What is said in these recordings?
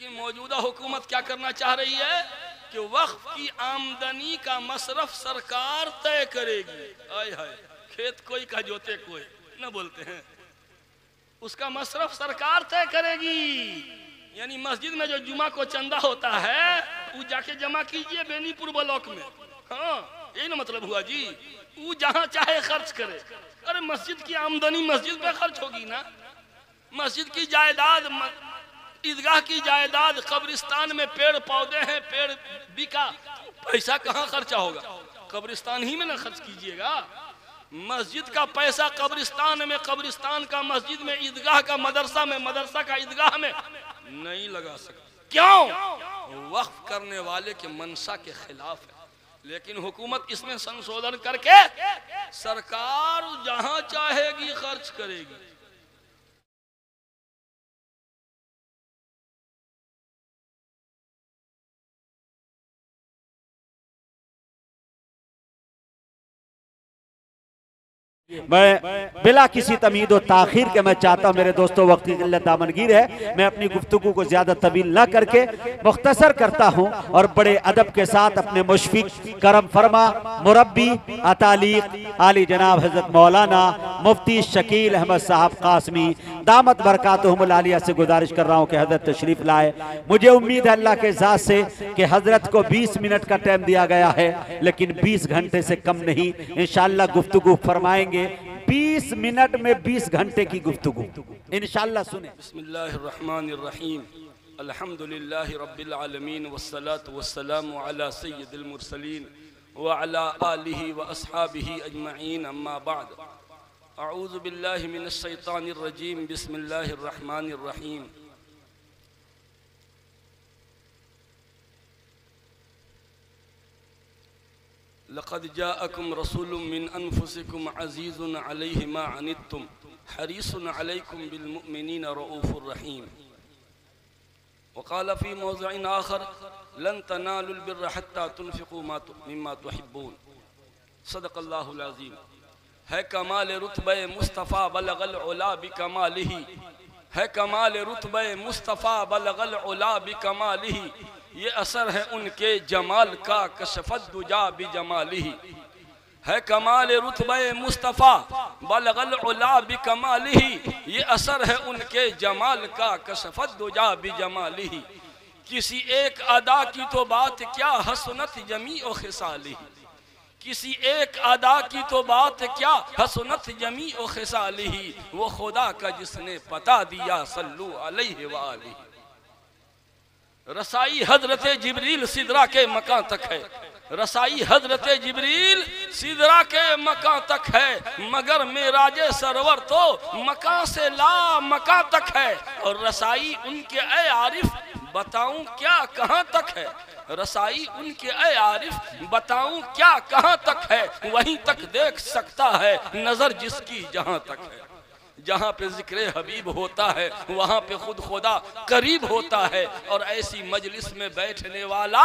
लेकिन मौजूदा हुकूमत क्या करना चाह रही है कि वक्फ की आमदनी का मसरफ सरकार तय करेगी। आय हाय, खेत कोई का जोते कोई न बोलते हैं, उसका मसरफ सरकार तय करेगी। यानी मस्जिद में जो जुमा को चंदा होता है वो जाके जमा कीजिए बेनीपुर ब्लॉक में। हाँ, यही ना मतलब हुआ जी, वो जहाँ चाहे खर्च करे। अरे मस्जिद की आमदनी मस्जिद पे खर्च होगी ना। मस्जिद की जायदाद, ईदगाह की जायदाद, कब्रिस्तान में पेड़ पौधे हैं, पेड़ बिका, पैसा कहाँ खर्चा होगा? कब्रिस्तान ही में ना खर्च कीजिएगा। मस्जिद का पैसा कब्रिस्तान में, कब्रिस्तान का मस्जिद में, ईदगाह का मदरसा में, मदरसा का ईदगाह में नहीं लगा सकते। क्यों? वक्फ करने वाले के मनसा के खिलाफ है। लेकिन हुकूमत इसमें संशोधन करके सरकार जहां चाहेगी खर्च करेगी। मैं बिला किसी तमीद और ताखीर के मैं चाहता हूँ मेरे दोस्तों, वक्त की किल्लत दामनगीर है, मैं अपनी गुफ्तगू को ज्यादा तवील ना करके मुख्तसर करता हूँ और बड़े अदब के साथ अपने मुशफिक, करम फरमा, मुरब्बी, अतालीक आली जनाब हजरत मौलाना मुफ्ती शकील अहमद साहब कासमी दामत बरकातहुमुल आलिया से गुजारिश कर रहा हूँ कि हजरत तशरीफ लाए। मुझे उम्मीद है अल्लाह के ज़ात से कि हजरत को 20 मिनट का टाइम दिया गया है, लेकिन 20 घंटे से कम नहीं। इंशाअल्लाह गुफ्तगू फरमाएंगे 20 मिनट में 20 घंटे की गुफ्तगू इंशाअल्लाह सुने। बिस्मिल्लाहिर्रहमानिर्रहीम, अल्हम्दुलिल्लाहि रब्बिल आलमीन वस्सलातु वस्सलामु अला सय्यिदिल मुरसलीन व अला आलिहि व अस्हाबिहि अजमईन, अम्मा बाद। अऊज़ु बिल्लाहि मिनश शैतानिर रजीम, बिस्मिल्लाहिर्रहमानिर्रहीम। लक़द जाअकुम रसूलुम मिन अनफुसिकुम अज़ीज़ुन अलैहि मा अनित्तुम हरीसुन अलैकुम बिल मुमिनीन रऊफ़ुर रहीम। वक़ाल फ़ी मौज़िइन आख़र लन तनालुल बिर्र हत्ता तुनफ़िक़ू मिम्मा तुहिब्बून। सदक़ल्लाहुल अज़ीम। है कमाल रुतबे मुस्तफ़ा बलगल उला बिकमालिही, है कमाल रुतबे मुस्तफ़ा बलगल उला बिकमालिही। ये असर है उनके जमाल का कशफत दुजा बिजमालिही। है कमाल रुतबे मुस्तफ़ा बलगल उला बिकमालिही। ये असर है उनके जमाल का कशफत दुजा बिजमालिही। किसी एक अदा की तो बात क्या हसनत जमी ओ खिसालिही। किसी एक अदा की तो बात क्या हसनत जमी ओ खिसालिही। वो खुदा का जिसने पता दिया सल्लु अलैहि व आलिही। रसाई हजरत जिब्रील सिदरा के मकान तक है, रसाई हजरत जिब्रील सिदरा के मकान तक है, मगर मेराजे सरवर तो मकान से ला मकान तक है। और रसाई उनके ए आरिफ बताऊं क्या कहां तक है। रसाई उनके ए आरिफ बताऊं क्या कहां तक है। वहीं तक देख सकता है नजर जिसकी जहां तक है। जहाँ पे जिक्र हबीब होता है वहाँ पे खुद खुदा करीब होता है। और ऐसी मजलिस में बैठने वाला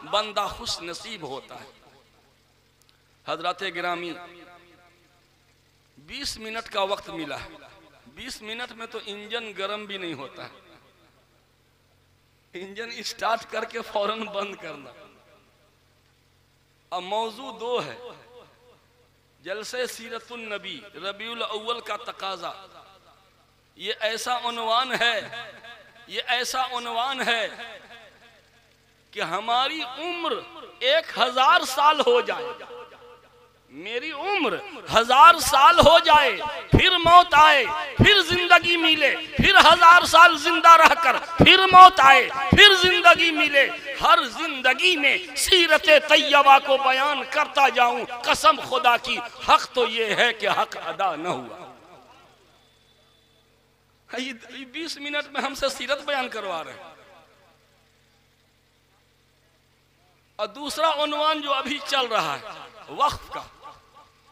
बंदा खुश नसीब होता है। हजरत गिरामी 20 मिनट का वक्त मिला है। 20 मिनट में तो इंजन गर्म भी नहीं होता है। इंजन स्टार्ट करके फौरन बंद करना। अब मौजू दो है, जलसे सीरतुन नबी रबीउल अव्वल का तकाजा। ये ऐसा उन्वान है, ये ऐसा उन्वान है कि हमारी उम्र 1000 साल हो जाए, मेरी उम्र 1000 साल हो जाए, फिर मौत आए, फिर जिंदगी मिले, फिर 1000 साल जिंदा रहकर फिर मौत आए, फिर जिंदगी मिले। हर जिंदगी में सीरत तैयबा को बयान करता जाऊं। कसम खुदा की हक तो ये है कि हक अदा न हुआ। 20 मिनट में हमसे सीरत बयान करवा रहे हैं। और दूसरा उन्वान जो अभी चल रहा है वक्फ का,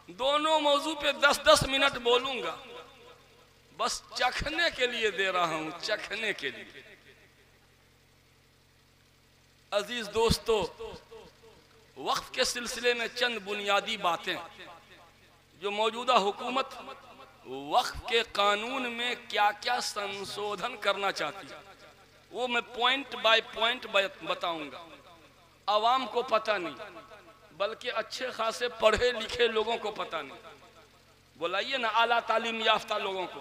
दोनों मौजू पे 10-10 मिनट बोलूंगा, बस चखने के लिए दे रहा हूं, चखने के लिए। अजीज दोस्तों, वक्फ के सिलसिले में चंद बुनियादी बातें जो मौजूदा हुकूमत वक्फ के कानून में क्या क्या संशोधन करना चाहती है। वो मैं पॉइंट बाय पॉइंट बताऊंगा। आवाम को पता नहीं, बल्कि अच्छे खासे पढ़े लिखे लोगों को पता नहीं। बुलाइए ना आला तालीम याफ्ता लोगों को,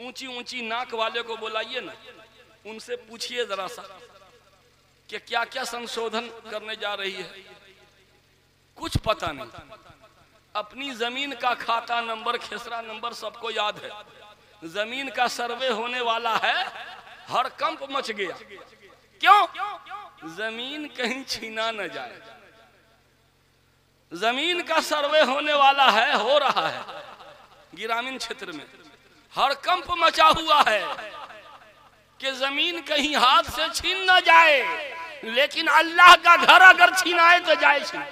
ऊंची ऊंची नाक वाले को बुलाइए ना, उनसे पूछिए जरा सा कि क्या क्या संशोधन करने जा रही है। कुछ पता नहीं। अपनी जमीन का खाता नंबर, खेसरा नंबर सबको याद है। जमीन का सर्वे होने वाला है, हड़कंप मच गया। क्यों? जमीन कहीं छीना न जाए। जमीन का सर्वे होने वाला है, हो रहा है ग्रामीण क्षेत्र में। हड़कंप मचा हुआ है कि जमीन कहीं हाथ से छीन न जाए, लेकिन अल्लाह का घर अगर छीनाए तो जाए छीन।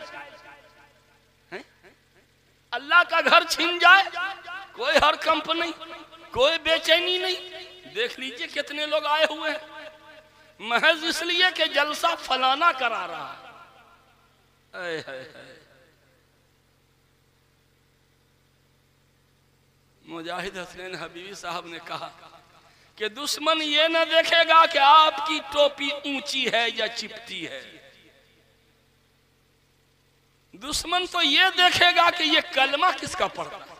अल्लाह का घर छीन जाए, कोई हड़कंप नहीं, कोई बेचैनी नहीं। देख लीजिए कितने लोग आए हुए हैं, महज इसलिए कि जलसा फलाना करा रहा है। मुजाहिद हसनैन हबीबी साहब ने कहा कि दुश्मन ये न देखेगा कि आपकी टोपी ऊंची है या चिपटी है, दुश्मन तो ये देखेगा कि ये कलमा किसका पढ़ता है,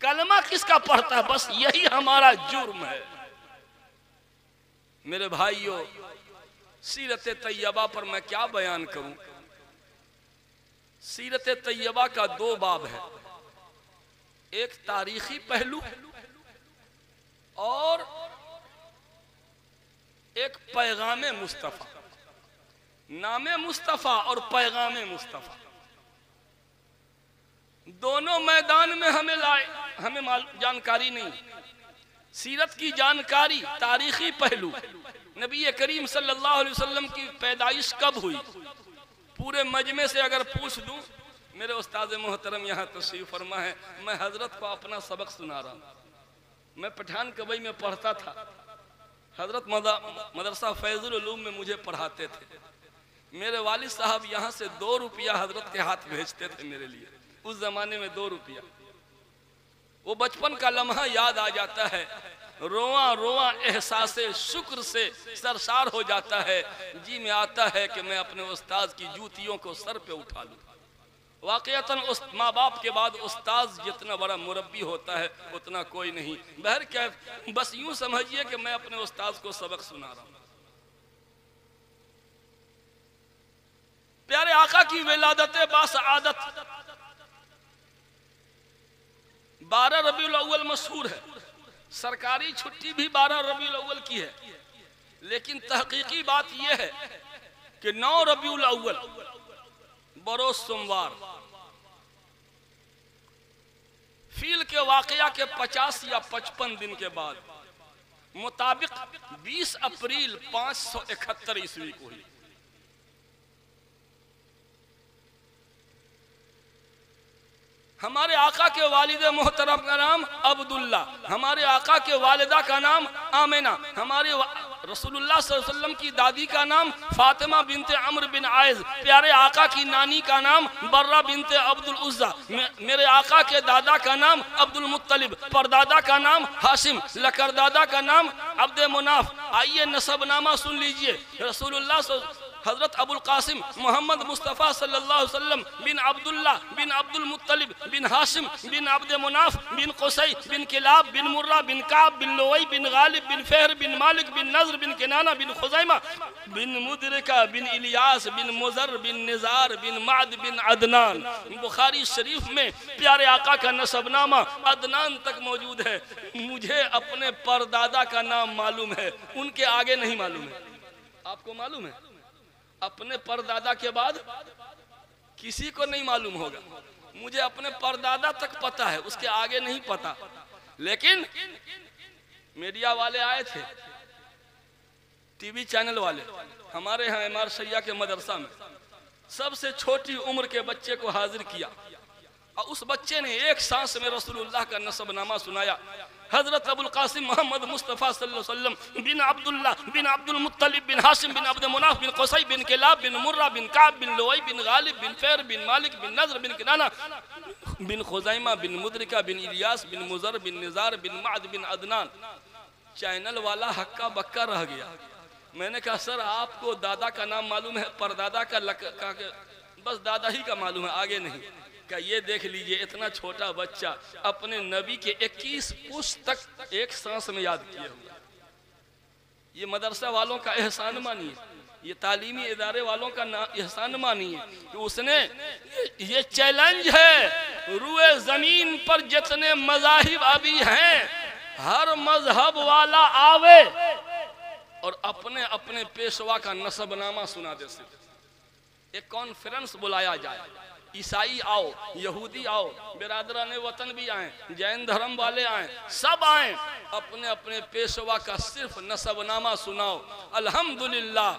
कलमा किसका पढ़ता है। बस यही हमारा जुर्म है। मेरे भाइयों, सीरत तैयबा पर मैं क्या बयान करूं। सीरत तैयबा का दो बाब है, एक तारीखी पहलू और एक पैगाम मुस्तफा। नामे मुस्तफा और पैगाम मुस्तफा दोनों मैदान में हमें जानकारी नहीं। सीरत की जानकारी, तारीखी पहलू, नबी करीम सल्लल्लाहु अलैहि वसल्लम की पैदाइश कब हुई, पूरे मजमे से अगर पूछ दूं। मेरे उस्ताद मोहतरम यहाँ तशरीफ फरमा है, मैं हजरत को अपना सबक सुना रहा हूँ। मैं पठान कबई में पढ़ता था, हजरत मदरसा फैजुल उलूम में मुझे पढ़ाते थे। मेरे वालिद साहब यहाँ से 2 रुपया हजरत के हाथ भेजते थे मेरे लिए। उस जमाने में 2 रुपया, वो बचपन का लम्हा याद आ जाता है। रोआ रोआ एहसासे शुक्र से सरसार हो जाता है। जी में आता है कि मैं अपने उस्ताद की जूतियों को सर पे उठा लूं। वाकईतन उस माँ बाप के बाद उस्ताद जितना बड़ा मुरब्बी होता है उतना कोई नहीं। बहर क्या, बस यूं समझिए कि मैं अपने उस्ताद को सबक सुना रहा हूं। प्यारे आका की विलादत बासआदत 12 रबीउल अव्वल मशहूर है। सरकारी छुट्टी भी 12 रबीउल अव्वल की है, लेकिन तहकीकी बात यह है कि 9 रबीउल अव्वल बरोज सोमवार फील के वाकया के 50 या 55 दिन के बाद मुताबिक 20 अप्रैल 571 ईस्वी को हुई। हमारे आका के वालिद मोहतरम का नाम अब्दुल्ला, हमारे आका के वालिदा का नाम आमिना, हमारे रसूलुल्लाह सल्लल्लाहु अलैहि वसल्लम की दादी का नाम फातिमा बिनते अम्र बिन आयज, प्यारे आका की नानी का नाम बर्रा बिनते अब्दुल उज़्ज़ा, मेरे आका के दादा का नाम अब्दुल मुत्तलिब, परदादा का नाम हाशिम, लकरदादा का नाम अब्दे मुनाफ। आइए नसबनामा सुन लीजिए। रसूलुल्लाह हजरत अबुल कासिम मोहम्मद मुस्तफ़ा सल्लल्लाहु अलैहि वसल्लम बिन अब्दुल्ला बिन अब्दुल मुत्तलिब बिन हाशिम बिन अब्द मुनाफ बिन कुसै बिन किलाब बिन मुर्रा बिन काब बिन लोई बिन गालिब बिन फेहर बिन मालिक बिन नजर बिन किनाना बिन खुजैमा बिन मुदरिका बिन इलियास बिन मुजर बिन निजार बिन माद बिन अदनान। बुखारी शरीफ में प्यारे आका का नसबनामा अदनान तक मौजूद है। मुझे अपने परदादा का नाम मालूम है, उनके आगे नहीं मालूम है। आपको मालूम है? अपने परदादा के बाद किसी को नहीं मालूम होगा। मुझे अपने परदादा तक पता है, उसके आगे नहीं पता। लेकिन मीडिया वाले आए थे, टीवी चैनल वाले, हमारे यहाँ एमआर सैया के मदरसा में सबसे छोटी उम्र के बच्चे को हाजिर किया और उस बच्चे ने एक सांस में रसूलुल्लाह का नसबनामा सुनाया। हजरत अबुल कासिम मोहम्मद मुस्तफ़ा सल्लल्लाहु अलैहि वसल्लम बिन अब्दुल्ला बिन अब्दुल मुत्तलिब बिन हाशिम बिन अब्द मुनाफ बिन कुसै बिन किलाब बिन मुर्रा बिन काब बिन लोई बिन गालिब बिन फेर बिन मालिक बिन नजर बिन किनाना बिन खुजैमा बिन मुदरिका बिन इलियास बिन मुजर बिन निजार बिन माद बिन अदनान। चैनल वाला हक्का बक्का रह गया। मैंने कहा सर आपको दादा का नाम मालूम है, परदादा का बस दादा ही का मालूम है, आगे नहीं। क्या ये देख लीजिए इतना छोटा बच्चा अपने नबी के 21 पुस्तक एक सांस में याद किए हुआ। ये मदरसा वालों का एहसान मानिए, ये तालीमी इदारे वालों का एहसान मानिए कि उसने ये चैलेंज है रुए जमीन पर जितने मज़ाहिब अभी हैं, हर मजहब वाला आवे और अपने अपने पेशवा का नसबनामा सुना दे। एक कॉन्फ्रेंस बुलाया जाए, ईसाई आओ, यहूदी आओ, बिरादरान वतन भी आए, जैन धर्म वाले आए, सब आए, अपने अपने पेशवा का सिर्फ नसबनामा सुनाओ। अल्हम्दुलिल्लाह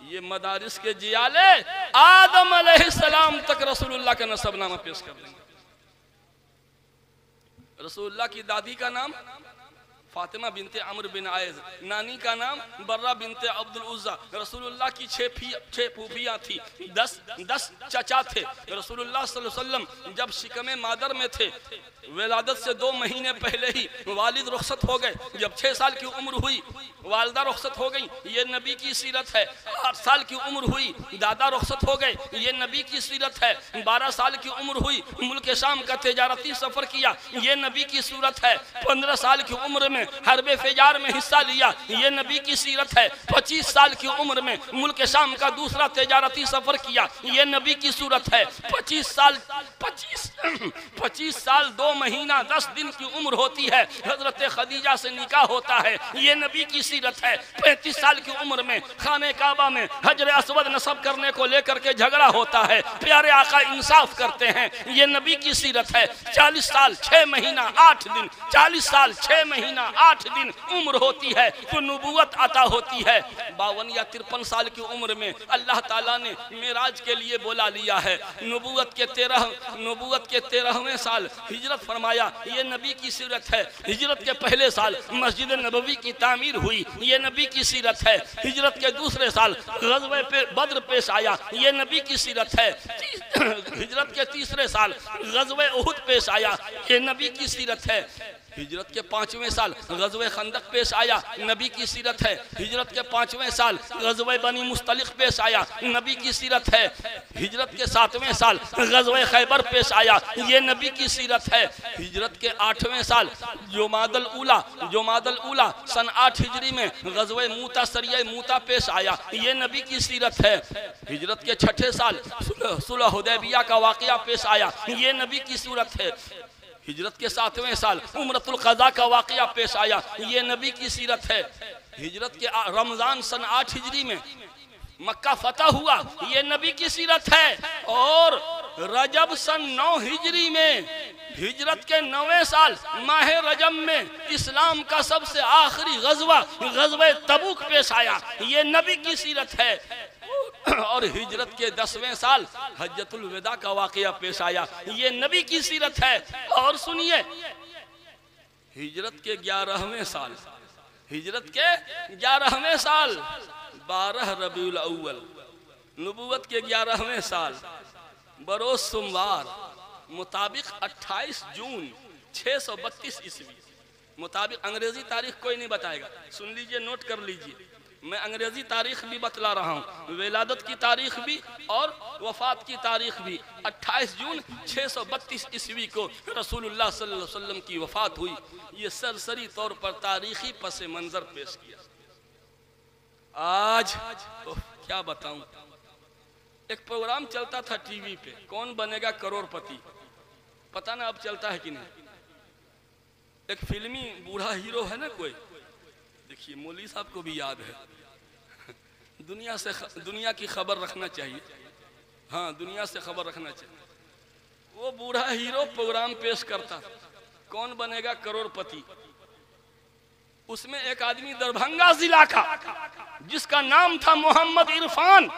ये मदारिस के जियाले आदम अलैहिस्सलाम तक रसूलुल्लाह का नसबनामा पेश कर देंगे। रसूलुल्लाह की दादी का नाम फातिमा बिनते अमर बिन आयज, नानी का नाम बर्रा बिनते अब्दुल उज़्ज़ा। रसूलुल्लाह की 6 फूफियाँ थी, 10 चचा थे। रसूलुल्लाह सल्लल्लाहु अलैहि वसल्लम जब शिकमे मादर में थे, विलादत से 2 महीने पहले ही वालिद रुखसत हो गए। जब 6 साल की उम्र हुई वालदा रुखसत हो गई, ये नबी की सीरत है। 8 साल की उम्र हुई दादा रुखसत हो गए, ये नबी की सीरत है। 12 साल की उम्र हुई मुल्क शाम का तिजारती सफर किया, ये नबी की सूरत है। 15 साल की उम्र में हरबे फेजार में हिस्सा लिया, ये नबी की सीरत है। 25 साल की उम्र में मुल्क शाम का दूसरा तिजारती सफर किया, ये नबी की सूरत है। 25 साल 2 महीना 10 दिन की उम्र होती है, हजरत खदीजा से निकाह होता है, ये नबी की सीरत है। 35 साल की उम्र में खाने काबा में हजर असवद नस्ब करने को लेकर के झगड़ा होता है, प्यारे आका इंसाफ करते हैं, ये नबी की सीरत है। 40 साल 6 महीना 8 दिन 40 साल 6 महीना 8 दिन उम्र होती है तो नबूवत अता होती है। 52 या 53 साल की उम्र में अल्लाह ताला ने मेराज के लिए बुला लिया है। नबूवत के 13वें साल हिजरत फरमाया, ये नबी की सीरत है। हिजरत के पहले साल मस्जिद नबवी की तामीर हुई, ये नबी की सीरत है। हिजरत के दूसरे साल ग़ज़वे पे बद्र पेश आया, ये नबी की सीरत है। हिजरत के तीसरे साल ग़ज़वे उहुद पेश आया, ये नबी की सीरत है। हिजरत के 5वें साल ग़ज़वे खंदक पेश आया, नबी की सीरत है। हिजरत के 5वें साल ग़ज़वे बनी मुस्तलिक़ पेश आया, नबी की सीरत है। हिजरत के 7वें साल ग़ज़वे खैबर पेश आया, ये नबी की सीरत है। हिजरत के 8वें साल जुमादल ऊला सन 8 हिजरी में ग़ज़वे मूता सरिया मूता पेश आया, ये नबी की सीरत है। हिजरत के 6ठे साल सुलह हुदैबिया का वाक़या पेश आया, ये नबी की सूरत है। हिजरत के 7वें साल उम्रतुल क़ज़ा का वाक़या पेश आया, ये नबी की सीरत है। हिजरत के रमज़ान सन 8 हिजरी में मक्का फतह हुआ, ये नबी की सीरत है। और रजब सन 9 हिजरी में हिजरत के 9वें साल माह रजब में इस्लाम का सबसे आखिरी ग़ज़वा तबूक पेश आया, ये नबी की सीरत है। और हिजरत के 10वें साल हज्जतुल विदा का वाक़या पेश आया, ये नबी की सीरत है। और सुनिए हिजरत के 11वें साल 12 रबीउल अव्वल नबूवत के 11वें साल बरोज़ सोमवार मुताबिक 28 जून 632 ईस्वी मुताबिक, अंग्रेजी तारीख कोई नहीं बताएगा, सुन लीजिए नोट कर लीजिए, मैं अंग्रेजी तारीख भी बतला रहा हूँ, विलादत की तारीख भी और वफात की तारीख भी। 28 जून 632 ईस्वी को रसूलुल्लाह सल्लल्लाहु अलैहि वसल्लम की वफात हुई। ये सरसरी तौर पर तारीखी पस मंज़र पेश किया। आज क्या बताऊं, एक प्रोग्राम चलता था टीवी पे, कौन बनेगा करोड़पति, पता ना अब चलता है कि नहीं। एक फिल्मी बूढ़ा हीरो है ना कोई, देखिए मौलवी साहब को भी याद है, दुनिया की खबर रखना चाहिए, हाँ दुनिया से खबर रखना चाहिए। वो बूढ़ा हीरो प्रोग्राम पेश करता, कौन बनेगा करोड़पति। उसमें एक आदमी दरभंगा जिला का जिसका नाम था मोहम्मद इरफान,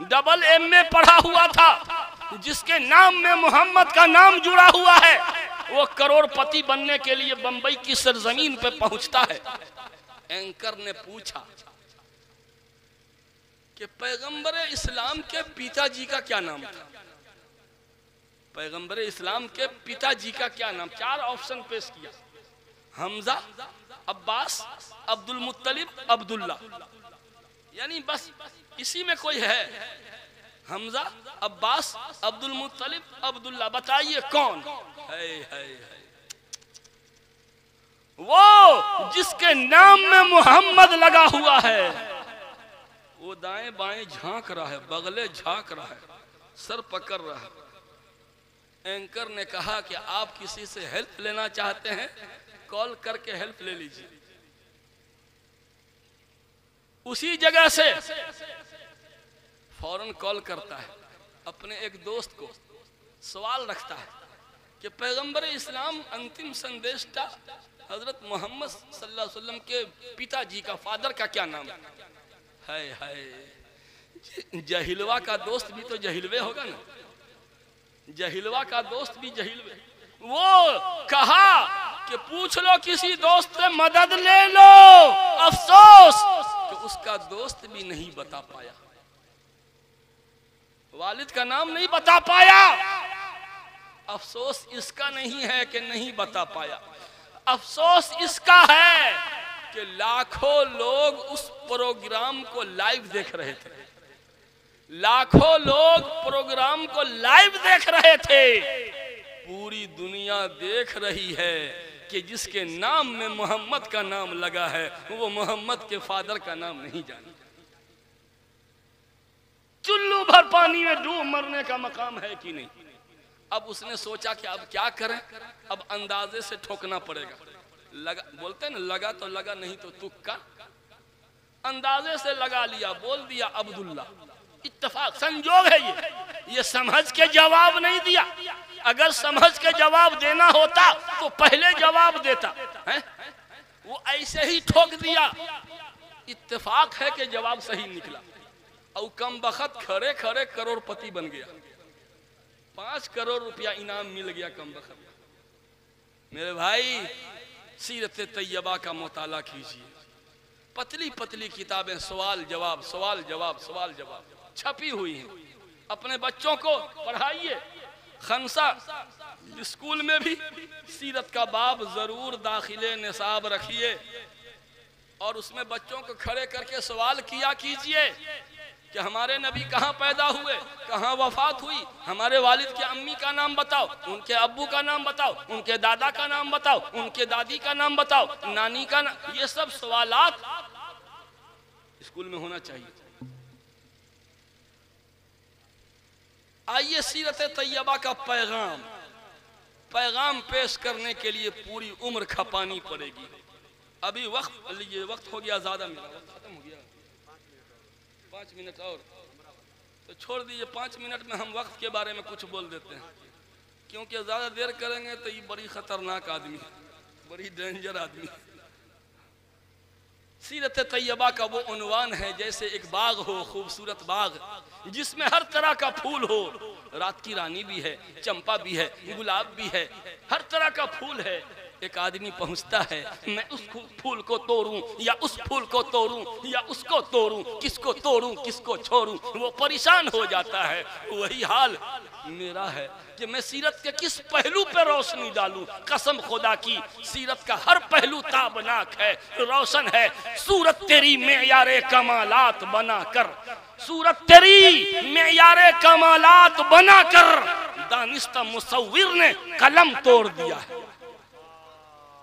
डबल MA पढ़ा हुआ था, जिसके नाम में मोहम्मद का नाम जुड़ा हुआ है, वो करोड़पति बनने के लिए बंबई की सरजमीन पे पहुंचता है। एंकर ने पूछा कि पैगंबर इस्लाम के पिताजी का क्या नाम था, पैगंबर इस्लाम के पिताजी का क्या नाम। 4 ऑप्शन पेश किया, हमजा, अब्बास, अब्दुल मुत्तलिब, अब्दुल्ला, यानी बस इसी में कोई है। हमजा, अब्बास, अब्दुल मुत्तलिब, अब्दुल्ला, बताइए कौन है? वो जिसके नाम में मोहम्मद लगा हुआ है। वो दाएं बाएं झांक रहा है, बगले झांक रहा है, सर पकड़ रहा है। एंकर ने कहा कि आप किसी से हेल्प लेना चाहते हैं, कॉल करके हेल्प ले लीजिए। उसी जगह से फौरन कॉल करता है, अपने एक दोस्त को सवाल रखता है कि पैगंबर इस्लाम अंतिम संदेशता हजरत मोहम्मद सल्लल्लाहु अलैहि वसल्लम के पिताजी का, फादर का क्या नाम है? हाय, जहिलवा का दोस्त भी तो जहिलवे होगा ना, जहिलवा का दोस्त भी जहिलवे। वो कहा कि पूछ लो किसी दोस्त से मदद ले लो। अफसोस कि उसका दोस्त भी नहीं बता पाया, वालिद का नाम नहीं बता पाया। अफसोस इसका नहीं है कि नहीं बता पाया, अफसोस इसका है कि लाखों लोग उस प्रोग्राम को लाइव देख रहे थे, लाखों लोग प्रोग्राम को लाइव देख रहे थे। पूरी दुनिया देख रही है कि जिसके नाम में मोहम्मद का नाम लगा है वो मोहम्मद के फादर का नाम नहीं जाने। चुल्लू भर पानी में डूब मरने का मकाम है कि नहीं। अब उसने सोचा कि अब क्या करें, अब अंदाजे से ठोकना पड़ेगा। लगा, बोलते हैं ना, लगा तो लगा, नहीं तो तुक्का। अंदाजे से लगा लिया, बोल दिया अब्दुल्ला। इत्तेफाक, संजोग है ये समझ के जवाब नहीं दिया। अगर समझ के जवाब देना होता तो पहले जवाब देता है। वो ऐसे ही ठोक दिया। इत्तेफाक है कि जवाब सही निकला और कम बखत खड़े खड़े करोड़पति बन गया। 5 करोड़ रुपया इनाम मिल गया कम बखत। मेरे भाई, सीरत तैयबा का मुताला कीजिए। पतली पतली किताबें सवाल जवाब, सवाल जवाब, सवाल जवाब छपी हुई हैं। अपने बच्चों को पढ़ाइए। खंसा स्कूल में भी सीरत का बाब जरूर दाखिले निसाब रखिए और उसमें बच्चों को खड़े करके सवाल किया कीजिए कि हमारे नबी कहाँ पैदा हुए, कहाँ वफात हुई, हमारे वालिद के अम्मी का नाम बताओ, उनके अब्बू का नाम बताओ, उनके दादा का नाम बताओ, उनके दादी का नाम बताओ, नानी का नाम। ये सब सवालात स्कूल में होना चाहिए। आइए, सीरत तैयबा का पैगाम पेश करने के लिए पूरी उम्र खपानी पड़ेगी। अभी वक्त हो गया, ज्यादा मेरा वक्त खत्म हो गया। 5 मिनट और तो छोड़ दीजिए। 5 मिनट में हम वक्त के बारे में कुछ बोल देते हैं, क्योंकि ज्यादा देर करेंगे तो ये बड़ी खतरनाक आदमी है, बड़ी डेंजर आदमी है। सीरत तैयबा का वो उन्वान है जैसे एक बाग हो, खूबसूरत बाग जिसमें हर तरह का फूल हो। रात की रानी भी है, चंपा भी है, गुलाब भी है, हर तरह का फूल है। एक आदमी पहुंचता है, मैं उस फूल को तोड़ूं या उस फूल को तोड़ूं या उसको तोड़ूं, किसको तोड़ूं किसको छोड़ूं, वो परेशान हो जाता है। वही हाल मेरा है कि मैं सीरत के किस पहलू पे रोशनी डालूं। कसम खुदा की, सीरत का हर पहलू ताबनाक है, रोशन है। सूरत तेरी मेयारे कमालात बना कर, सूरत तेरी मेयारे कमालात बना कर दानिस्ता मुसव्विर ने कलम तोड़ दिया है।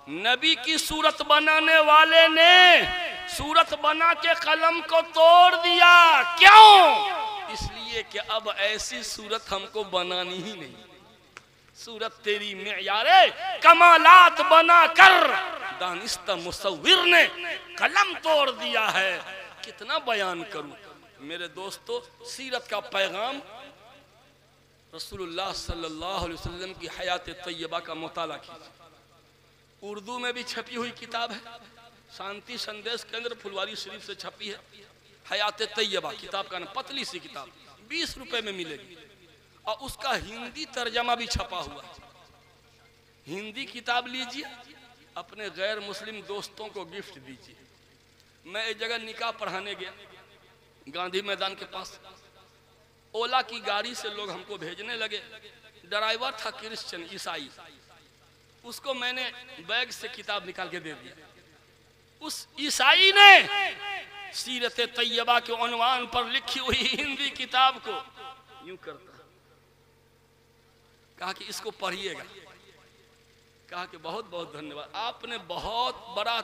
नबी की सूरत बनाने वाले ने सूरत बना के कलम को तोड़ दिया। क्यों? इसलिए कि अब ऐसी सूरत हमको बनानी ही नहीं। सूरत तेरी मेयारे कमालात बना कर दानिस्ता मुसव्विर ने कलम तोड़ दिया है। कितना बयान करूं मेरे दोस्तों। सीरत का पैगाम रसूलुल्लाह सल्लल्लाहु अलैहि वसल्लम की हयात तैयबा का मुताला कीजिए। उर्दू में भी छपी हुई किताब है, शांति संदेश केंद्र फुलवारी शरीफ से छपी है। हयात तैयबा किताब का नाम, पतली सी किताब 20 रुपए में मिलेगी और उसका हिंदी तर्जमा भी छपा हुआ है। हिंदी किताब लीजिए, अपने गैर मुस्लिम दोस्तों को गिफ्ट दीजिए। मैं एक जगह निकाह पढ़ाने गया, गांधी मैदान के पास। ओला की गाड़ी से लोग हमको भेजने लगे। ड्राइवर था क्रिश्चियन, ईसाई। उसको मैंने बैग से किताब निकाल के दे दिया। उस ईसाई ने सीरत तैयबा के उन्वान पर लिखी हुई हिंदी किताब को यूं करता, कहा कि इसको पढ़िएगा। कहा कि बहुत बहुत धन्यवाद, आपने बहुत बड़ा,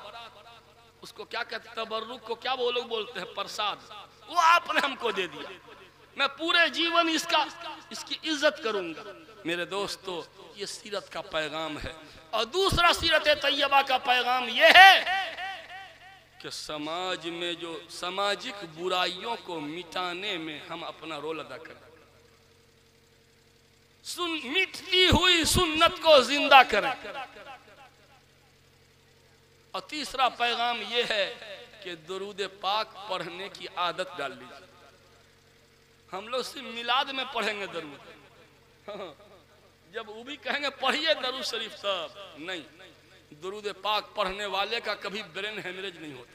उसको क्या कहते, तबर्रुक को क्या वो लोग बोलते हैं, प्रसाद, वो आपने हमको दे दिया। मैं पूरे जीवन इसकी इज्जत करूंगा। मेरे दोस्तों, ये सीरत का पैगाम है। और दूसरा सीरत तैयबा का पैगाम ये है कि समाज में जो सामाजिक बुराइयों को मिटाने में हम अपना रोल अदा करें, मिटती हुई सुन्नत को जिंदा करें। और तीसरा पैगाम यह है कि दुरूद पाक पढ़ने की आदत डाल लीजिए। हम लोग सिर्फ मिलाद में पढ़ेंगे दरूद, जब वो भी कहेंगे पढ़िए दरूद शरीफ, सब नहीं। दुरूद पाक पढ़ने वाले का कभी ब्रेन हेमरेज नहीं होता।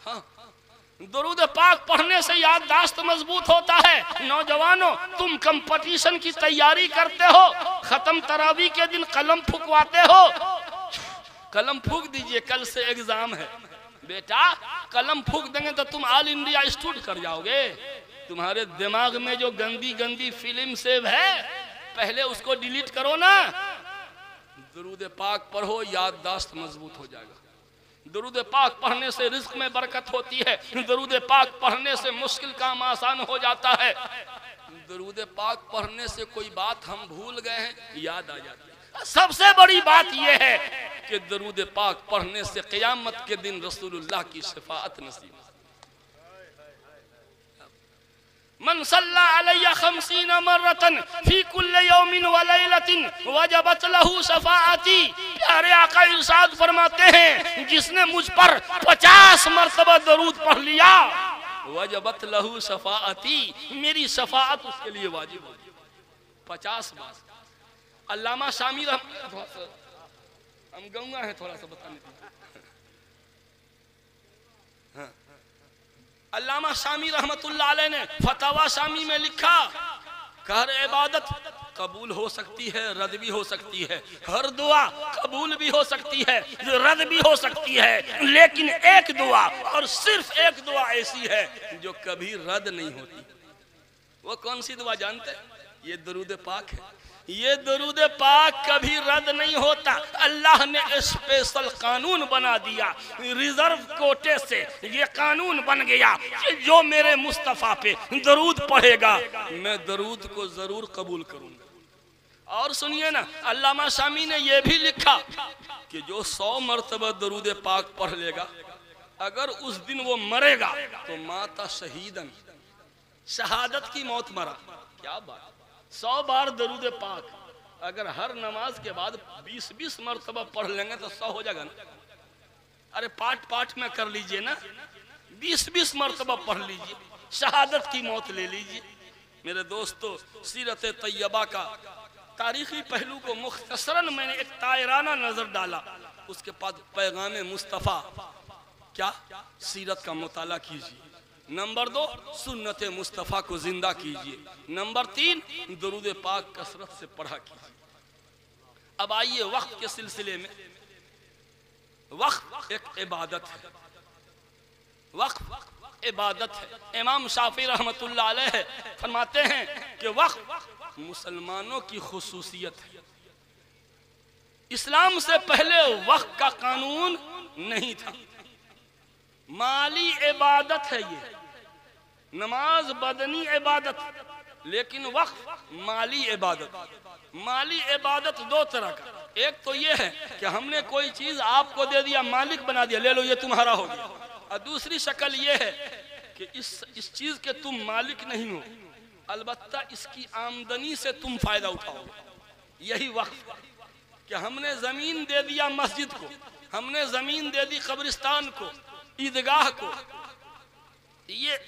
हाँ, दुरूद पाक पढ़ने से याददाश्त मजबूत होता है। नौजवानों, तुम कंपटीशन की तैयारी करते हो, खत्म तरावी के दिन कलम फूकवाते हो, कलम फूक दीजिए, कल से एग्जाम है। बेटा, कलम फूक देंगे तो तुम ऑल इंडिया स्टूड कर जाओगे। तुम्हारे दिमाग में जो गंदी गंदी फिल्म सेव है, पहले उसको डिलीट करो ना। दुरूद पाक पढ़ो, याददाश्त मजबूत हो जाएगा। दुरूद पाक पढ़ने से रिज्क में बरकत होती है। दुरूद पाक पढ़ने से मुश्किल काम आसान हो जाता है। दुरूद पाक पढ़ने से कोई बात हम भूल गए हैं, याद आ जाती है। सबसे बड़ी बात यह है कि दुरूद पाक पढ़ने से क़यामत के दिन रसूलुल्लाह की शफाअत नसीब। मन सल्ला अलैया 50 मर्रतन फी कुल्ल यौमिन व लैलतिन वजबत लहू शफाअती। प्यारे आका इरशाद फरमाते हैं, जिसने मुझ पर 50 मरतबा दरूद पढ़ लिया, वजबत लहू शफाअती, मेरी शफाअत उसके लिए वाजिब होगी। 50 बार। अल्लामा शामी हम गऊंगा है, थोड़ा सा बताने दीजिए। हाँ, अल्लामा शामी रहमतुल्लाह अलैह ने फतवा शामी में लिखा, हर इबादत कबूल हो सकती है, रद्द भी हो सकती है। हर दुआ कबूल भी हो सकती है, रद्द भी हो सकती है, लेकिन एक दुआ, और सिर्फ एक दुआ ऐसी है जो कभी रद्द नहीं होती। वो कौन सी दुआ जानते हैं? ये दरूद पाक है। ये दरूद पाक कभी रद्द नहीं होता। अल्लाह ने स्पेशल कानून बना दिया, रिजर्व कोटे से ये कानून बन गया कि जो मेरे मुस्तफ़ा पे दरूद पढ़ेगा, मैं दरूद को जरूर कबूल करूंगा। और सुनिए ना, अल्लामा शामी ने यह भी लिखा कि जो 100 मरतबा दरूद पाक पढ़ लेगा, अगर उस दिन वो मरेगा तो माता शहीदन, शहादत की मौत मरा। क्या बात! 100 बार दरूद पाक अगर हर नमाज के बाद 20-20 मरतबा पढ़ लेंगे तो 100 हो जाएगा ना। अरे पाठ पाठ में कर लीजिए ना, 20-20 मरतबा पढ़ लीजिए, शहादत की मौत ले लीजिए। मेरे दोस्तों, सीरत तैयबा का तारीखी पहलू को मुख्तसरन मैंने एक तायराना नजर डाला। उसके बाद पैगाम मुस्तफ़ा, क्या सीरत का मुताला कीजिए। नंबर 2, सुन्नत मुस्तफ़ा को जिंदा कीजिए। नंबर 3, दरूद पाक कसरत से पढ़ा कीजिए। अब आइए वक्त के सिलसिले में। वक्त एक इबादत है, वक्त इबादत है। इमाम शाफी रहमतुल्लाह अलैह फरमाते हैं कि वक्त मुसलमानों की खुसूसियत है। इस्लाम से पहले वक्त का कानून नहीं था। माली इबादत है ये, नमाज बदनी इबादत, लेकिन वक्त माली इबादत। माली इबादत 2 तरह का, एक तो ये है कि हमने कोई चीज आपको दे दिया, मालिक बना दिया, ले लो ये तुम्हारा हो गया। और दूसरी शक्ल ये है कि इस चीज के तुम मालिक नहीं हो, अलबत्ता इसकी आमदनी से तुम फायदा उठाओगे। यही वक्त कि हमने जमीन दे दिया मस्जिद को, हमने जमीन दे दी कब्रिस्तान को, ईदगाह को, ये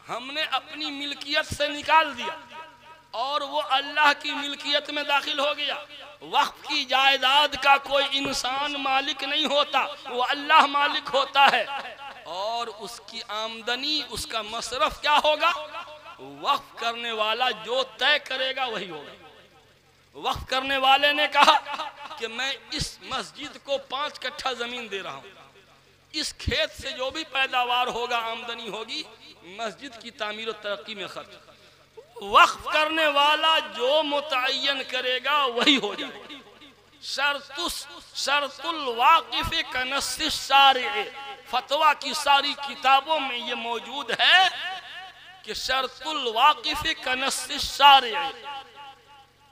हमने अपनी मिल्कियत से निकाल दिया और वो अल्लाह की मिल्कियत में दाखिल हो गया। वक्त की जायदाद का कोई इंसान मालिक नहीं होता, वो अल्लाह मालिक होता है। और उसकी आमदनी, उसका मसरफ क्या होगा, वक्त करने वाला जो तय करेगा वही होगा। वक्त करने वाले ने कहा कि मैं इस मस्जिद को 5 कट्ठा जमीन दे रहा हूँ, इस खेत से जो भी पैदावार होगा, आमदनी होगी, मस्जिद की तामीर और तरक्की में खर्च। वक्फ करने वाला जो मुतय्यन करेगा वही हो जाएगा। शर्तुल वाकिफ कनस्सिश शारिअ, फतवा की सारी किताबों में ये मौजूद है कि शर्तुल वाकिफ कनस्सिश शारिअ,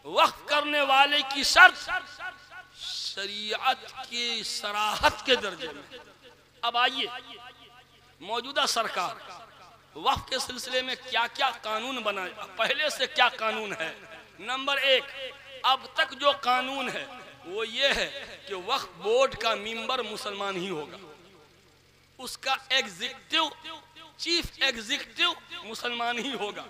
वक्फ करने वाले की शर्त शरीयत की सराहत के दर्जे में। अब आइए, मौजूदा सरकार वक्फ के सिलसिले में क्या क्या कानून बनाए, पहले से क्या कानून है। नंबर एक, अब तक जो कानून है वो ये है कि वक्फ बोर्ड का मेंबर मुसलमान ही होगा, उसका एग्जीक्यूटिव, चीफ एग्जीक्यूटिव मुसलमान ही होगा,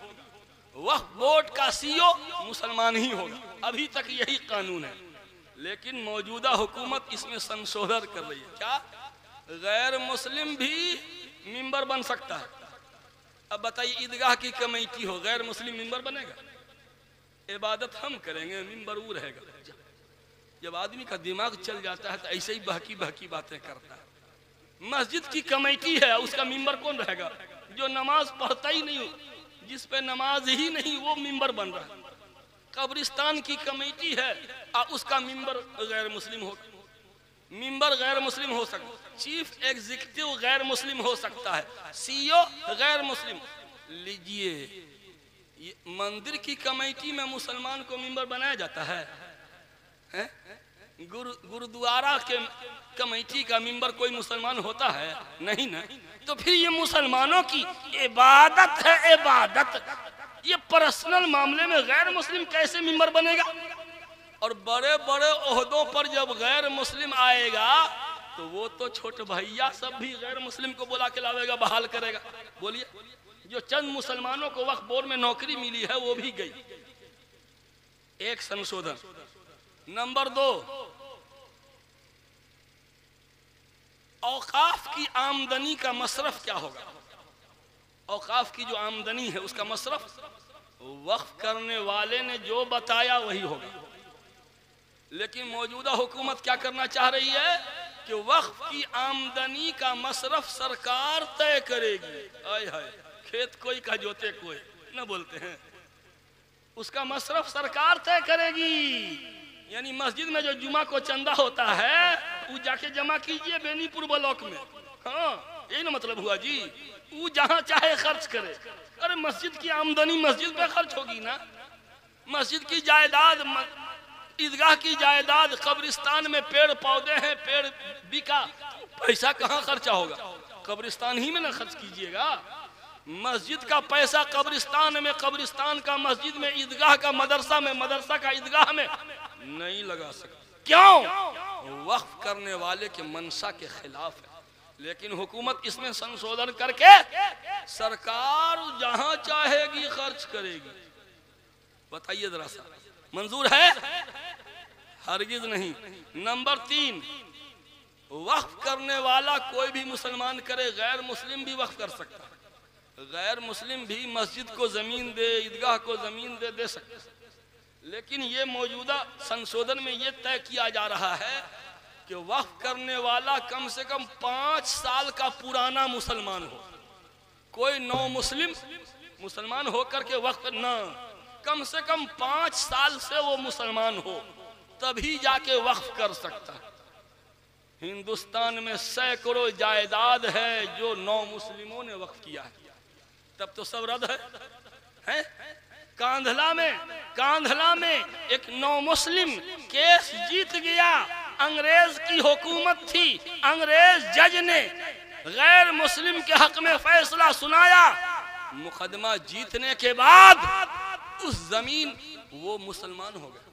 वक्फ बोर्ड का सीईओ मुसलमान ही होगा। अभी तक यही कानून है, लेकिन मौजूदा हुकूमत इसमें संशोधन कर रही है। क्या गैर मुस्लिम भी मेंबर बन सकता है? अब बताइए, ईदगाह की कमेटी हो, गैर मुस्लिम मेंबर बनेगा? इबादत हम करेंगे, मेंबर वो रहेगा। जब आदमी का दिमाग चल जाता है तो ऐसे ही बहकी बहकी बातें करता है। मस्जिद की कमेटी है, उसका मेंबर कौन रहेगा? जो नमाज पढ़ता ही नहीं, जिस पे नमाज ही नहीं, वो मेंबर बन रहा है। कब्रिस्तान की कमेटी है, उसका मेंबर गैर मुस्लिम होगा, मेंबर गैर मुस्लिम हो सकता है, चीफ एग्जीक्यूटिव गैर मुस्लिम हो सकता है, सीईओ गैर मुस्लिम। लीजिए, ये मंदिर की कमेटी में मुसलमान को मेंबर बनाया जाता है? गुरुद्वारा के कमेटी का मेंबर कोई मुसलमान होता है? नहीं ना। तो फिर ये मुसलमानों की इबादत है, इबादत। ये पर्सनल मामले में गैर मुस्लिम कैसे मेंबर बनेगा? और बड़े बड़े ओहदों पर जब गैर मुस्लिम आएगा तो वो तो छोटे भैया सब भी गैर मुस्लिम को बुला के लावेगा, बहाल करेगा। बोलिए, जो चंद मुसलमानों को वक्फ बोर्ड में नौकरी मिली है वो भी गई। एक संशोधन। नंबर दो, औकाफ की आमदनी का मसरफ क्या होगा? औकाफ की जो आमदनी है उसका मसरफ वक्फ करने वाले ने जो बताया वही होगा। लेकिन मौजूदा हुकूमत क्या करना चाह रही है कि वक्फ की आमदनी का मसरफ सरकार तय करेगी। आय हाय, खेत कोई का जोते कोई न बोलते हैं, उसका मसरफ सरकार तय करेगी। यानी मस्जिद में जो जुमा को चंदा होता है वो जाके जमा कीजिए बेनीपुर ब्लॉक में। हाँ, यही ना मतलब हुआ जी, वो जहाँ चाहे खर्च करे। अरे मस्जिद की आमदनी मस्जिद पे खर्च होगी ना। मस्जिद की जायदाद, ईदगाह की जायदाद, कब्रिस्तान में पेड़ पौधे हैं, पेड़ बिका, पैसा कहाँ खर्चा होगा? कब्रिस्तान ही में ना खर्च कीजिएगा। मस्जिद का पैसा कब्रिस्तान में, कब्रिस्तान का मस्जिद में, ईदगाह का मदरसा में, मदरसा का ईदगाह में नहीं लगा सकते। क्यों? वक्फ करने वाले के मंशा के खिलाफ है। लेकिन हुकूमत इसमें संशोधन करके सरकार जहां चाहेगी खर्च करेगी। बताइए जरा सा, मंजूर है? हरगिज नहीं। नंबर 3, वक्फ करने वाला कोई भी मुसलमान करे, गैर मुस्लिम भी वक्फ कर सकता है। गैर मुस्लिम भी मस्जिद को जमीन दे, ईदगाह को जमीन दे सकते हैं। लेकिन ये मौजूदा संशोधन में ये तय किया जा रहा है कि वक्फ करने वाला कम से कम 5 साल का पुराना मुसलमान हो। कोई नौ मुस्लिम मुसलमान होकर के वक्फ न, कम से कम 5 साल से वो मुसलमान हो, तभी जाके वक्फ कर सकता है। हिंदुस्तान में सैकड़ों जायदाद है जो नौ मुस्लिमों ने वक्फ किया है, तब तो सब रद्द है? कांधला में एक नौ मुस्लिम केस जीत गया। अंग्रेज की हुकूमत थी, अंग्रेज जज ने गैर मुस्लिम के हक में फैसला सुनाया। मुकदमा जीतने के बाद उस जमीन वो मुसलमान हो गया।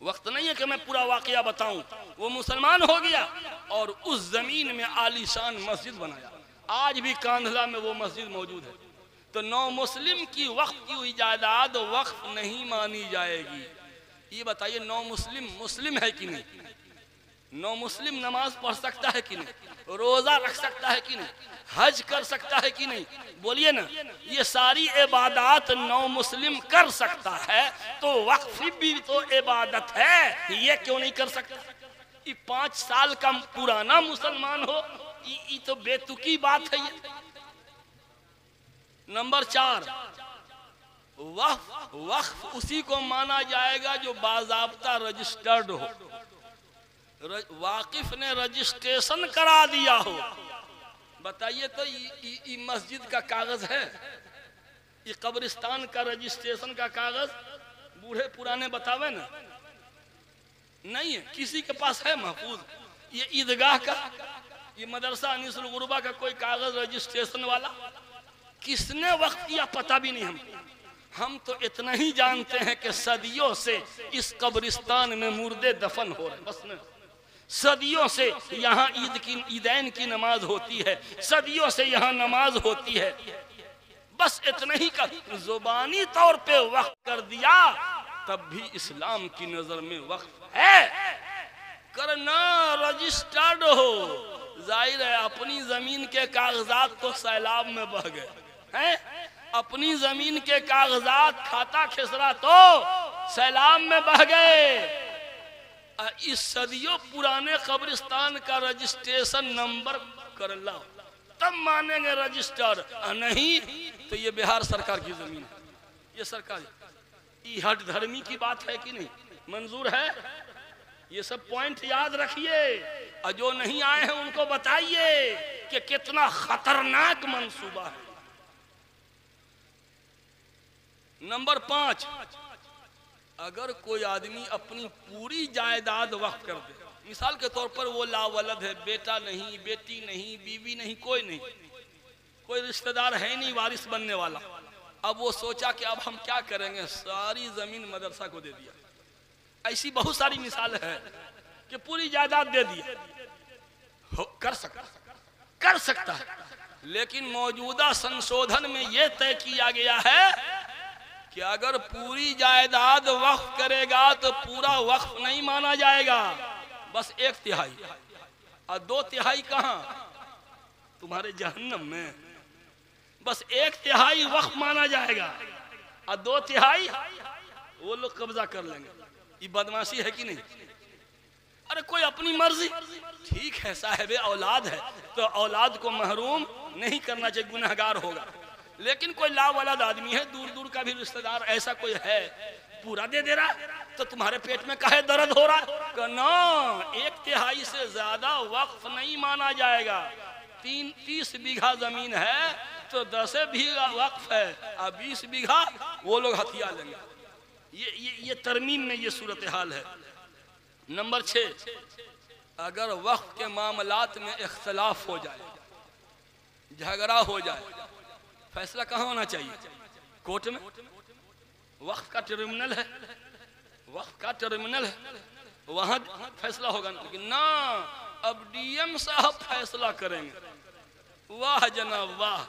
वक्त नहीं है कि मैं पूरा वाकया बताऊं। वो मुसलमान हो गया और उस जमीन में आलीशान मस्जिद बनाया। आज भी कांधला में वो मस्जिद मौजूद है। तो नौ मुस्लिम की वक्फ की हुई जायदाद वक्फ नहीं मानी जाएगी। ये बताइए, नौ मुस्लिम मुस्लिम है कि नहीं? नौ मुस्लिम नमाज पढ़ सकता है कि नहीं? रोजा रख सकता है कि नहीं? हज कर सकता है कि नहीं? बोलिए ना। ये सारी इबादत नौ मुस्लिम कर सकता है, तो वक्फ भी तो इबादत है, ये क्यों नहीं कर सकता? 5 साल का पुराना मुसलमान हो ये तो बेतुकी बात है ये। नंबर 4, वक्फ उसी को माना जाएगा जो बाज़ाब्ता रजिस्टर्ड हो, वाकिफ ने रजिस्ट्रेशन करा दिया हो। बताइए तो ये मस्जिद का कागज है, ये कब्रिस्तान का रजिस्ट्रेशन का कागज बूढ़े पुराने बतावे ना, नहीं है किसी के पास है महफूज। ये ईदगाह का, ये मदरसा अनीसुल गुरबा का कोई कागज रजिस्ट्रेशन वाला किसने वक्त किया पता भी नहीं। हम तो इतना ही जानते हैं कि सदियों से इस कब्रिस्तान में मुर्दे दफन हो रहे, बस न सदियों से यहाँ ईदैन की नमाज होती है, सदियों से यहाँ नमाज होती है, बस इतना ही का जुबानी तौर पे वक्फ कर दिया, तब भी इस्लाम की नजर में वक्फ है। करना रजिस्टर्ड हो, जाहिर है अपनी जमीन के कागजात तो सैलाब में बह गए हैं, अपनी जमीन के कागजात खाता खिसरा तो सैलाब में बह गए। इस सदियों पुराने कब्रिस्तान का रजिस्ट्रेशन नंबर कर लाओ तब मानेंगे रजिस्टर, नहीं तो ये बिहार सरकार की जमीन है, ये सरकार। ये हट धर्मी की बात है कि नहीं, मंजूर है? ये सब पॉइंट याद रखिए और जो नहीं आए हैं उनको बताइए कि कितना खतरनाक मंसूबा है। नंबर 5, अगर कोई आदमी अपनी पूरी जायदाद वक्फ कर दे, मिसाल के तौर पर वो लावलद है, बेटा नहीं, बेटी नहीं, बीवी नहीं, कोई नहीं, कोई रिश्तेदार है नहीं वारिस बनने वाला, अब वो सोचा कि अब हम क्या करेंगे, सारी जमीन मदरसा को दे दिया। ऐसी बहुत सारी मिसाल है कि पूरी जायदाद दे दी, कर सकता है, लेकिन मौजूदा संशोधन में यह तय किया गया है कि अगर पूरी जायदाद वक्फ करेगा तो पूरा वक्फ नहीं माना जाएगा, बस 1/3 और 2/3 कहाँ, तुम्हारे जहन्नम में। बस 1/3 वक्फ माना जाएगा और 2/3 वो लोग कब्जा कर लेंगे। ये बदमाशी है कि नहीं? अरे कोई अपनी मर्जी, ठीक है साहिब औलाद है तो औलाद को महरूम नहीं करना चाहिए, गुनहगार होगा, लेकिन कोई लावलद आदमी है, दूर दूर का भी रिश्तेदार ऐसा कोई है, पूरा दे दे रहा तो तुम्हारे पेट में काहे दर्द हो रहा? ना, 1/3 से ज्यादा वक्फ नहीं माना जाएगा। 30 बीघा जमीन है तो 10 बीघा वक्फ है और 20 बीघा वो लोग हथिया लेंगे। ये तरमीम में ये सूरत हाल है। नंबर 6, अगर वक्फ के मामलात में इख्तलाफ हो जाए, झगड़ा हो जाए, फैसला कहाँ होना चाहिए? कोर्ट में। वक्फ का ट्रिब्यूनल है, वक्फ का ट्रिब्यूनल है, वहां फैसला होगा। लेकिन ना, अब डीएम साहब फैसला करेंगे। वाह जनाब वाह,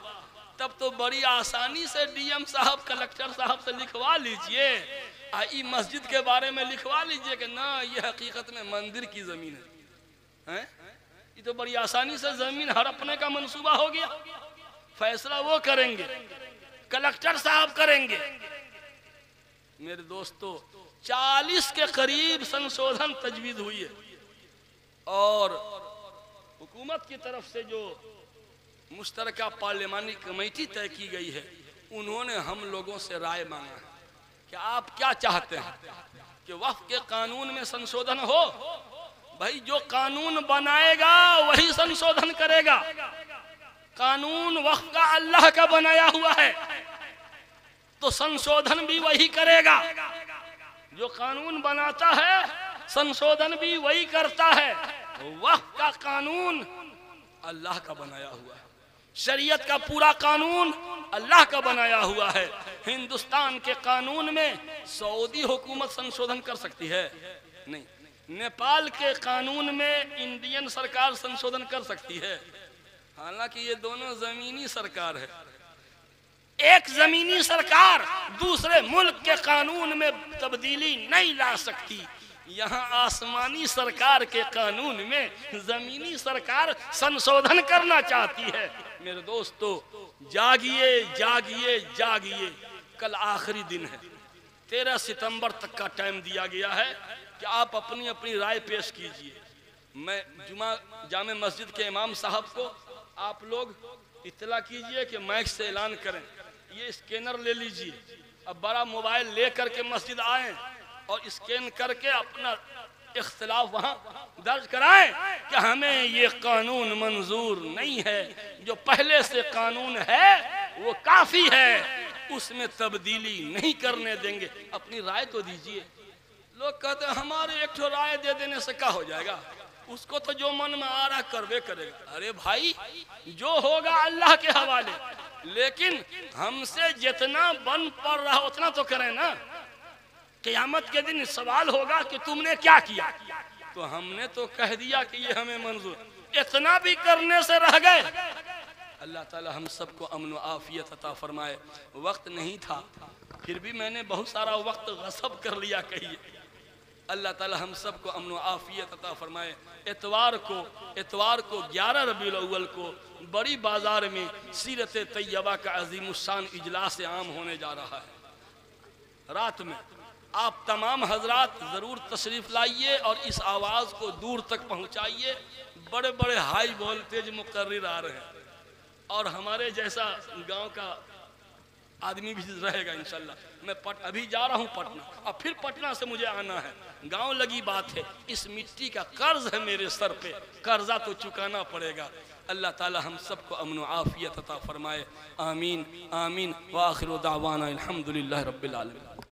तब तो बड़ी आसानी से डीएम साहब कलेक्टर साहब से लिखवा लीजिए, आई मस्जिद के बारे में लिखवा लीजिए कि ना ये हकीकत में मंदिर की जमीन है। ये तो बड़ी आसानी से जमीन हड़पने का मंसूबा हो गया। फैसला वो करेंगे, कलेक्टर साहब करेंगे। मेरे दोस्तों, 40 के करीब संशोधन तजवीज हुई है और हुकूमत की तरफ से जो मुश्तरका पार्लिमानी कमेटी तय की गई है, उन्होंने हम लोगों से राय मांगा है कि आप क्या चाहते हैं कि वक्फ के कानून में संशोधन हो। भाई जो कानून बनाएगा वही संशोधन करेगा। कानून वक्फ का अल्लाह का बनाया हुआ है तो संशोधन भी वही करेगा। जो कानून बनाता है संशोधन भी वही करता है। वक्फ का कानून अल्लाह का बनाया हुआ है, शरीयत का पूरा कानून अल्लाह का बनाया हुआ है। हिंदुस्तान के कानून में सऊदी हुकूमत संशोधन कर सकती है? नहीं। नेपाल के कानून में इंडियन सरकार संशोधन कर सकती है? हालांकि ये दोनों जमीनी सरकार है। एक जमीनी सरकार दूसरे मुल्क के कानून में तब्दीली नहीं ला सकती। यहाँ आसमानी सरकार के कानून में जमीनी सरकार संशोधन करना चाहती है। मेरे दोस्तों, जागिए जागिए जागिए, कल आखिरी दिन है। 13 सितंबर तक का टाइम दिया गया है कि आप अपनी अपनी राय पेश कीजिए। मैं जामे मस्जिद के इमाम साहब को आप लोग इत्तला कीजिए कि माइक से ऐलान करें, ये स्कैनर ले लीजिए, अब बड़ा मोबाइल ले करके मस्जिद आए और स्कैन करके अपना इख्तिलाफ वहाँ दर्ज कराएं कि हमें ये कानून मंजूर नहीं है, जो पहले से कानून है वो काफी है, उसमें तब्दीली नहीं करने देंगे। अपनी राय तो दीजिए। लोग कहते हैं हमारे एक ठो राय दे देने से क्या हो जाएगा, उसको तो जो मन में आ रहा करवे करेगा। अरे भाई जो होगा अल्लाह के हवाले, लेकिन हमसे जितना बन पड़ रहा उतना तो करें ना। क़यामत के दिन सवाल होगा कि तुमने क्या किया, तो हमने तो कह दिया कि ये हमें मंजूर, इतना भी करने से रह गए। अल्लाह ताला हम सबको अमन व आफियत अता फरमाए। वक्त नहीं था फिर भी मैंने बहुत सारा वक्त गसब कर लिया कहिए। अल्लाह ताला हम सबको अमन व आफियत अता फरमाए। इतवार को 11 रबीउल अव्वल को बड़ी बाजार में सीरत तैयबा का अजीमुस्शान इजलास आम होने जा रहा है। रात में आप तमाम हजरात ज़रूर तशरीफ़ लाइए और इस आवाज़ को दूर तक पहुँचाइए। बड़े बड़े हाई वोल्टेज मुकर्रिर आ रहे हैं और हमारे जैसा गांव का आदमी भी रहेगा इंशाल्लाह। मैं अभी जा रहा हूँ पटना, और फिर पटना से मुझे आना है। गांव लगी बात है, इस मिट्टी का कर्ज है मेरे सर पे, कर्जा तो चुकाना पड़ेगा। अल्लाह ताला हम सबको अमन व आफियत अता फरमाए। आमीन आमीन। व आखिर दावाना अल्हम्दुलिल्लाह रब्बिल आलमीन।